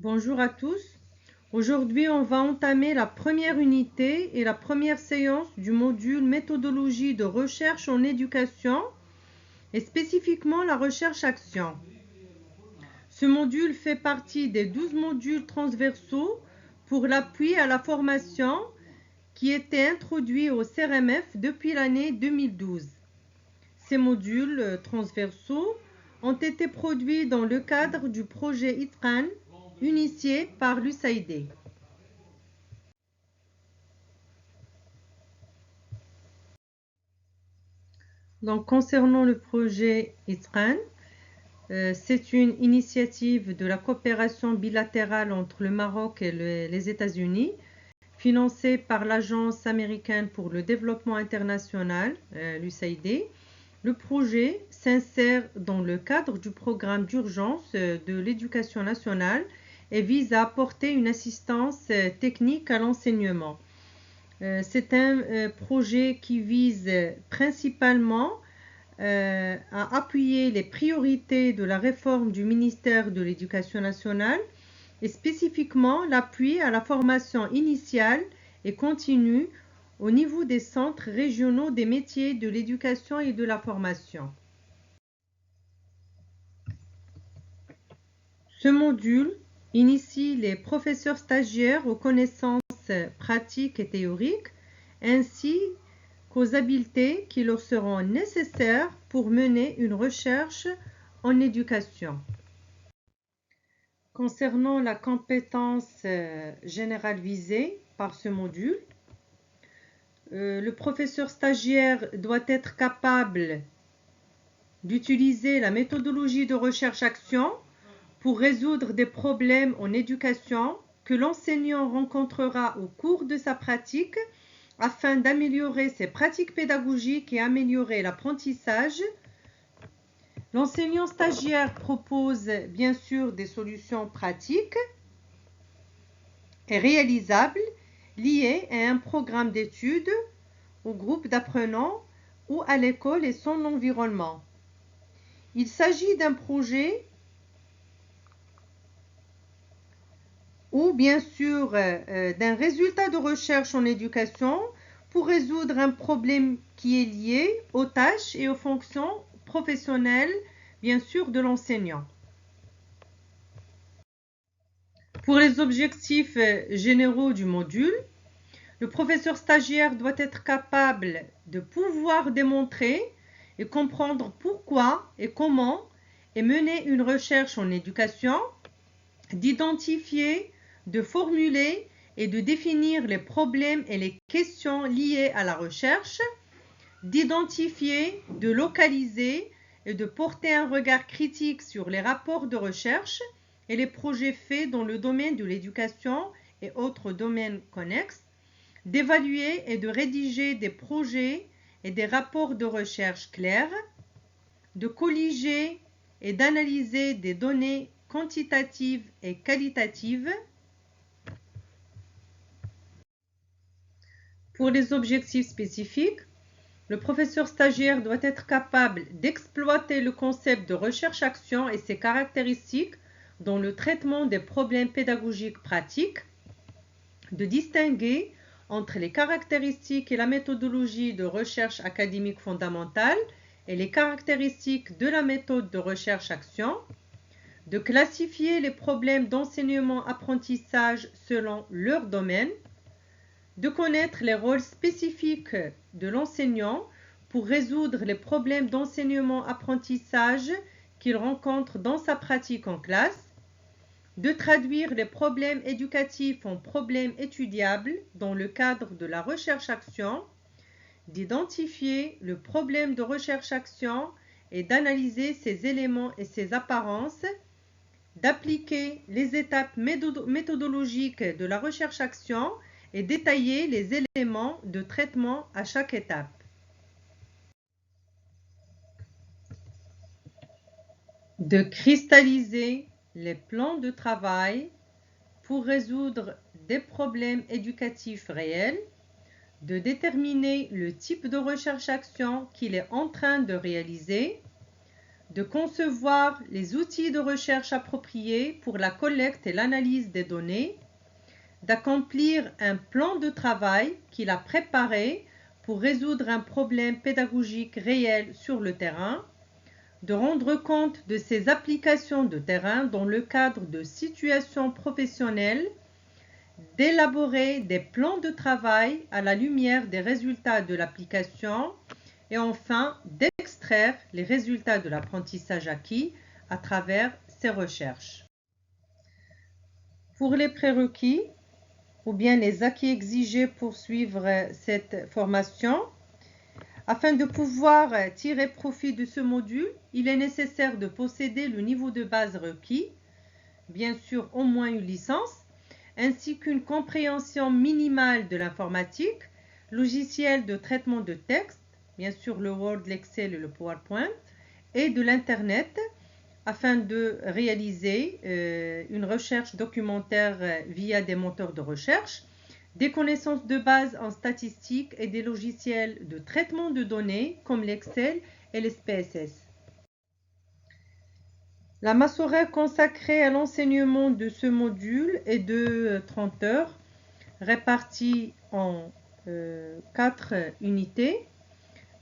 Bonjour à tous. Aujourd'hui, on va entamer la première unité et la première séance du module méthodologie de recherche en éducation et spécifiquement la recherche-action. Ce module fait partie des 12 modules transversaux pour l'appui à la formation qui étaient introduits au CRMF depuis l'année 2012. Ces modules transversaux ont été produits dans le cadre du projet ITRAN initié par l'USAID. Donc, concernant le projet ITRAN, c'est une initiative de la coopération bilatérale entre le Maroc et les États-Unis, financée par l'Agence américaine pour le développement international, l'USAID. Le projet s'insère dans le cadre du programme d'urgence de l'éducation nationale et vise à apporter une assistance technique à l'enseignement. C'est un projet qui vise principalement à appuyer les priorités de la réforme du ministère de l'Éducation nationale et spécifiquement l'appui à la formation initiale et continue au niveau des centres régionaux des métiers de l'éducation et de la formation. Ce module initie les professeurs stagiaires aux connaissances pratiques et théoriques ainsi qu'aux habiletés qui leur seront nécessaires pour mener une recherche en éducation. Concernant la compétence générale visée par ce module, le professeur stagiaire doit être capable d'utiliser la méthodologie de recherche-action pour résoudre des problèmes en éducation que l'enseignant rencontrera au cours de sa pratique afin d'améliorer ses pratiques pédagogiques et améliorer l'apprentissage. L'enseignant stagiaire propose bien sûr des solutions pratiques et réalisables liées à un programme d'études, au groupe d'apprenants ou à l'école et son environnement. Il s'agit d'un projet ou bien sûr d'un résultat de recherche en éducation pour résoudre un problème qui est lié aux tâches et aux fonctions professionnelles, bien sûr, de l'enseignant. Pour les objectifs généraux du module, le professeur stagiaire doit être capable de pouvoir démontrer et comprendre pourquoi et comment est menée une recherche en éducation, d'identifier, de formuler et de définir les problèmes et les questions liées à la recherche, d'identifier, de localiser et de porter un regard critique sur les rapports de recherche et les projets faits dans le domaine de l'éducation et autres domaines connexes, d'évaluer et de rédiger des projets et des rapports de recherche clairs, de colliger et d'analyser des données quantitatives et qualitatives. Pour les objectifs spécifiques, le professeur stagiaire doit être capable d'exploiter le concept de recherche-action et ses caractéristiques dans le traitement des problèmes pédagogiques pratiques, de distinguer entre les caractéristiques et la méthodologie de recherche académique fondamentale et les caractéristiques de la méthode de recherche-action, de classifier les problèmes d'enseignement-apprentissage selon leur domaine, de connaître les rôles spécifiques de l'enseignant pour résoudre les problèmes d'enseignement-apprentissage qu'il rencontre dans sa pratique en classe, de traduire les problèmes éducatifs en problèmes étudiables dans le cadre de la recherche-action, d'identifier le problème de recherche-action et d'analyser ses éléments et ses apparences, d'appliquer les étapes méthodologiques de la recherche-action et détailler les éléments de traitement à chaque étape. De cristalliser les plans de travail pour résoudre des problèmes éducatifs réels, de déterminer le type de recherche-action qu'il est en train de réaliser, de concevoir les outils de recherche appropriés pour la collecte et l'analyse des données, d'accomplir un plan de travail qu'il a préparé pour résoudre un problème pédagogique réel sur le terrain, de rendre compte de ses applications de terrain dans le cadre de situations professionnelles, d'élaborer des plans de travail à la lumière des résultats de l'application et enfin d'extraire les résultats de l'apprentissage acquis à travers ses recherches. Pour les prérequis ou bien les acquis exigés pour suivre cette formation, afin de pouvoir tirer profit de ce module, il est nécessaire de posséder le niveau de base requis, bien sûr au moins une licence, ainsi qu'une compréhension minimale de l'informatique, logiciel de traitement de texte, bien sûr le Word, l'Excel et le PowerPoint, et de l'Internet, afin de réaliser une recherche documentaire via des moteurs de recherche, des connaissances de base en statistique et des logiciels de traitement de données comme l'Excel et l'SPSS. La masse horaire consacrée à l'enseignement de ce module est de 30 heures, réparties en 4 unités.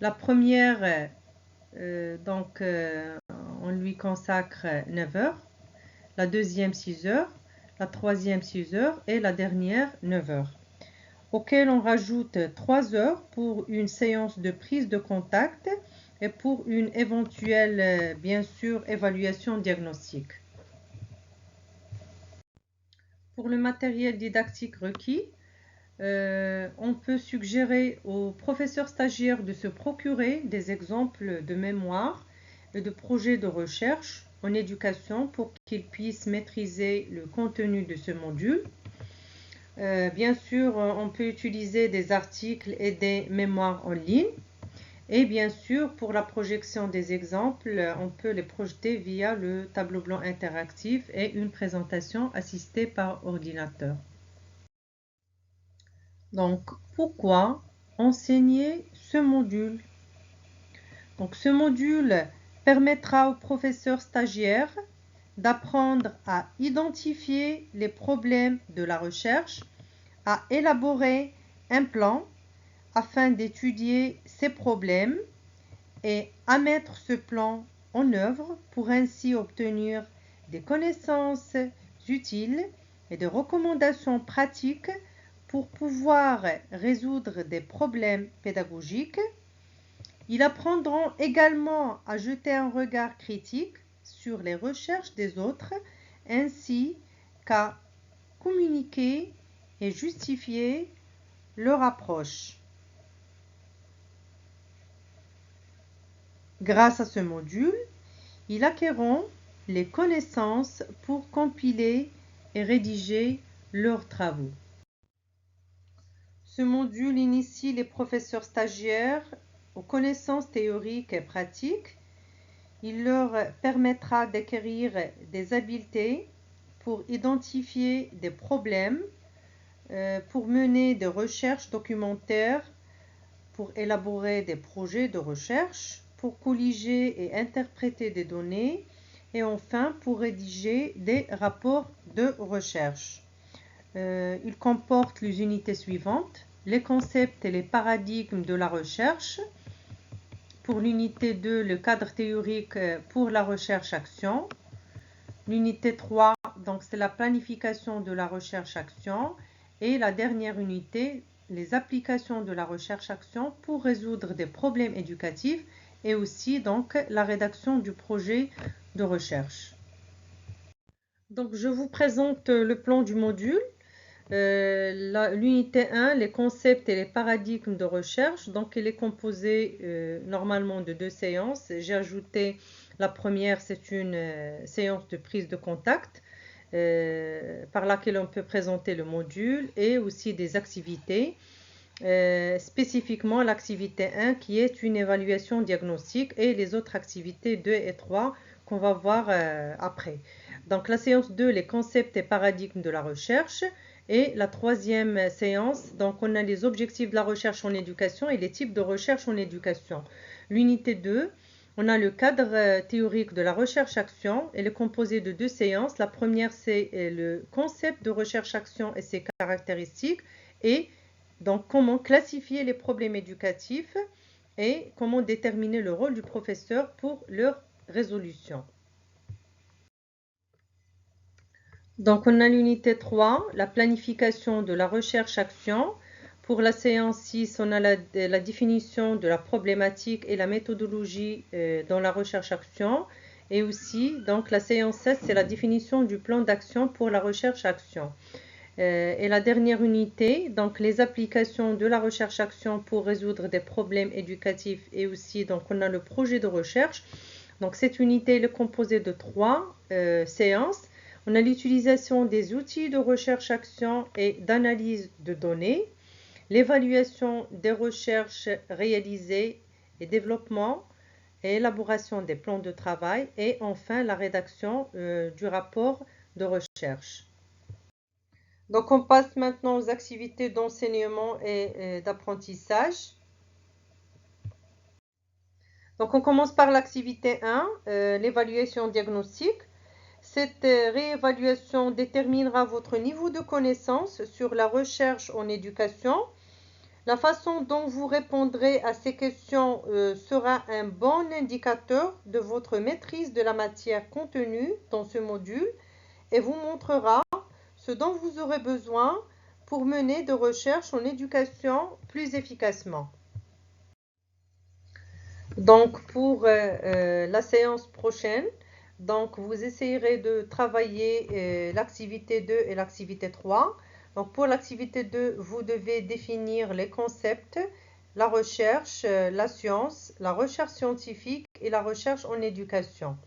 La première, on lui consacre 9 heures, la deuxième 6 heures, la troisième 6 heures et la dernière 9 heures, auquel on rajoute 3 heures pour une séance de prise de contact et pour une éventuelle, bien sûr, évaluation diagnostique. Pour le matériel didactique requis, on peut suggérer aux professeurs stagiaires de se procurer des exemples de mémoire et de projets de recherche en éducation pour qu'ils puissent maîtriser le contenu de ce module. Bien sûr, on peut utiliser des articles et des mémoires en ligne. Et bien sûr, pour la projection des exemples, on peut les projeter via le tableau blanc interactif et une présentation assistée par ordinateur. Donc, pourquoi enseigner ce module? Donc, ce module permettra aux professeurs stagiaires d'apprendre à identifier les problèmes de la recherche, à élaborer un plan afin d'étudier ces problèmes et à mettre ce plan en œuvre pour ainsi obtenir des connaissances utiles et des recommandations pratiques pour pouvoir résoudre des problèmes pédagogiques. Ils apprendront également à jeter un regard critique sur les recherches des autres ainsi qu'à communiquer et justifier leur approche. Grâce à ce module, ils acquerront les connaissances pour compiler et rédiger leurs travaux. Ce module initie les professeurs stagiaires aux connaissances théoriques et pratiques. Il leur permettra d'acquérir des habiletés pour identifier des problèmes, pour mener des recherches documentaires, pour élaborer des projets de recherche, pour colliger et interpréter des données et enfin pour rédiger des rapports de recherche. Il comporte les unités suivantes: les concepts et les paradigmes de la recherche. Pour l'unité 2, le cadre théorique pour la recherche-action. L'unité 3, donc c'est la planification de la recherche-action. Et la dernière unité, les applications de la recherche-action pour résoudre des problèmes éducatifs et aussi donc la rédaction du projet de recherche. Donc je vous présente le plan du module. L'unité 1, les concepts et les paradigmes de recherche. Donc elle est composée normalement de 2 séances. J'ai ajouté la première, c'est une séance de prise de contact par laquelle on peut présenter le module et aussi des activités. Spécifiquement l'activité 1 qui est une évaluation diagnostique et les autres activités 2 et 3 qu'on va voir après. Donc la séance 2, les concepts et paradigmes de la recherche. Et la troisième séance, donc on a les objectifs de la recherche en éducation et les types de recherche en éducation. L'unité 2, On a le cadre théorique de la recherche-action. Elle est composée de 2 séances. La première, c'est le concept de recherche-action et ses caractéristiques. Et donc, comment classifier les problèmes éducatifs et comment déterminer le rôle du professeur pour leur résolution. Donc, on a l'unité 3, la planification de la recherche-action. Pour la séance 6, on a la définition de la problématique et la méthodologie dans la recherche-action. Et aussi, donc, la séance 7, c'est la définition du plan d'action pour la recherche-action. Et la dernière unité, donc les applications de la recherche-action pour résoudre des problèmes éducatifs et aussi, donc, on a le projet de recherche. Donc, cette unité est composée de 3 séances. On a l'utilisation des outils de recherche-action et d'analyse de données, l'évaluation des recherches réalisées et développement et élaboration des plans de travail et enfin la rédaction du rapport de recherche. Donc on passe maintenant aux activités d'enseignement et d'apprentissage. Donc on commence par l'activité 1, l'évaluation diagnostique. Cette réévaluation déterminera votre niveau de connaissance sur la recherche en éducation. La façon dont vous répondrez à ces questions sera un bon indicateur de votre maîtrise de la matière contenue dans ce module et vous montrera ce dont vous aurez besoin pour mener de recherche en éducation plus efficacement. Donc pour la séance prochaine, donc vous essayerez de travailler l'activité 2 et l'activité 3. Donc pour l'activité 2, vous devez définir les concepts, la recherche, la science, la recherche scientifique et la recherche en éducation.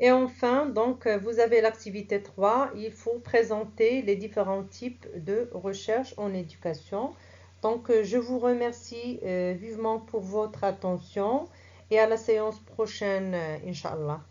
Et enfin, donc, vous avez l'activité 3, il faut présenter les différents types de recherche en éducation. Donc, je vous remercie vivement pour votre attention et à la séance prochaine, Inch'Allah.